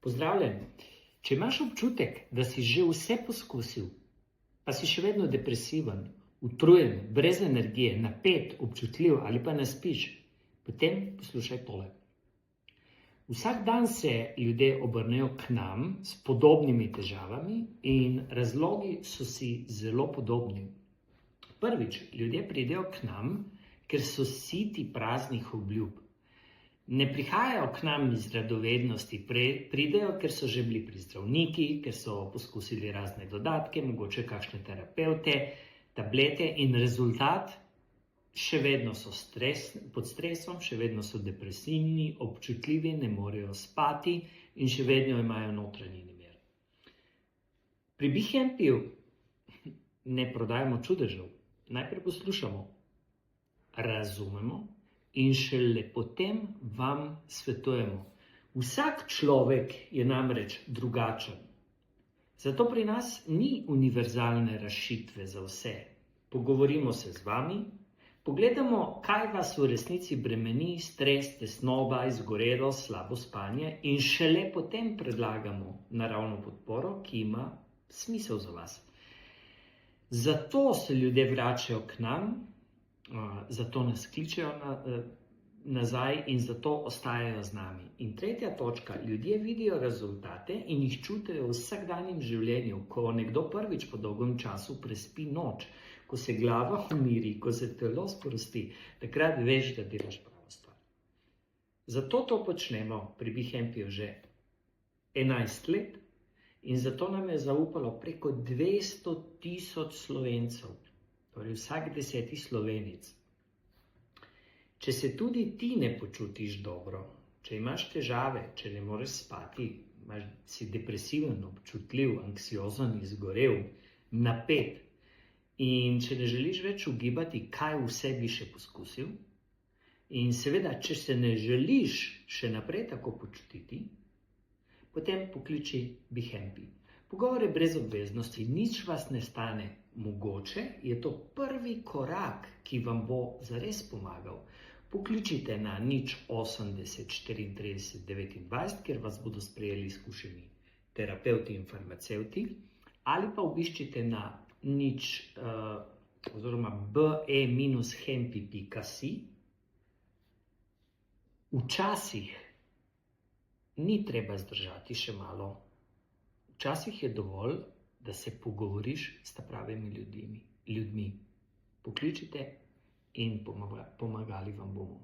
Pozdravljen. Če imaš občutek, da si že vse poskusil, pa si še vedno depresiven, utrujen, brez energije, napet, občutljiv ali pa ne spiš, potem poslušaj tole. Vsak dan se ljudje obrnejo k nam s podobnimi težavami in razlogi so si zelo podobni. Prvič, ljudje pridejo k nam, ker so siti praznih obljub. Ne prihajajo k nam iz radovednosti, pridejo, ker so že bili pri zdravniki, ker so poskusili razne dodatke, mogoče kakšne terapevte, tablete in rezultat, še vedno so pod stresom, še vedno so depresivni, občutljivi, ne morejo spati in še vedno imajo notranji nemir. Pri BeHappyju ne prodajamo čudežev, najprej poslušamo, razumemo in šele potem vam svetujemo. Vsak človek je namreč drugačen. Zato pri nas ni univerzalne rešitve za vse. Pogovorimo se z vami, pogledamo, kaj vas v resnici bremeni, stres, tesnoba, izgorelost, slabo spanje in šele potem predlagamo naravno podporo, ki ima smisel za vas. Zato se ljudje vračajo k nam, zato nas kličejo nazaj in zato ostajajo z nami. In tretja točka, ljudje vidijo rezultate in jih čutijo v vsakdanjem življenju, ko nekdo prvič po dolgem času prespi noč, ko se glava umiri, ko se telo sprosti, takrat veš, da delaš pravo stvar. Zato to počnemo pri BeHappyju že 11 let in zato nam je zaupalo preko 200,000 Slovencev. Torej vsak 10. Slovenec. Če se tudi ti ne počutiš dobro, če imaš težave, če ne moreš spati, si depresiven, občutljiv, anksiozen, izgorel, napet in če ne želiš več ugibati, kaj vse bi še poskusil in seveda, če se ne želiš še naprej tako počutiti, potem pokliči BeHappy. Pogovor je brez obveznosti, nič vas ne stane. Mogoče je to prvi korak, ki vam bo zares pomagal. Pokličite na 080 34 29, kjer vas bodo sprejeli izkušeni terapevti in farmacevti, ali pa obiščite na be-happy.si. Včasih ni treba zdržati še malo. Včasih je dovolj, da se pogovoriš s pravimi ljudmi. Pokličite in pomagali vam bomo.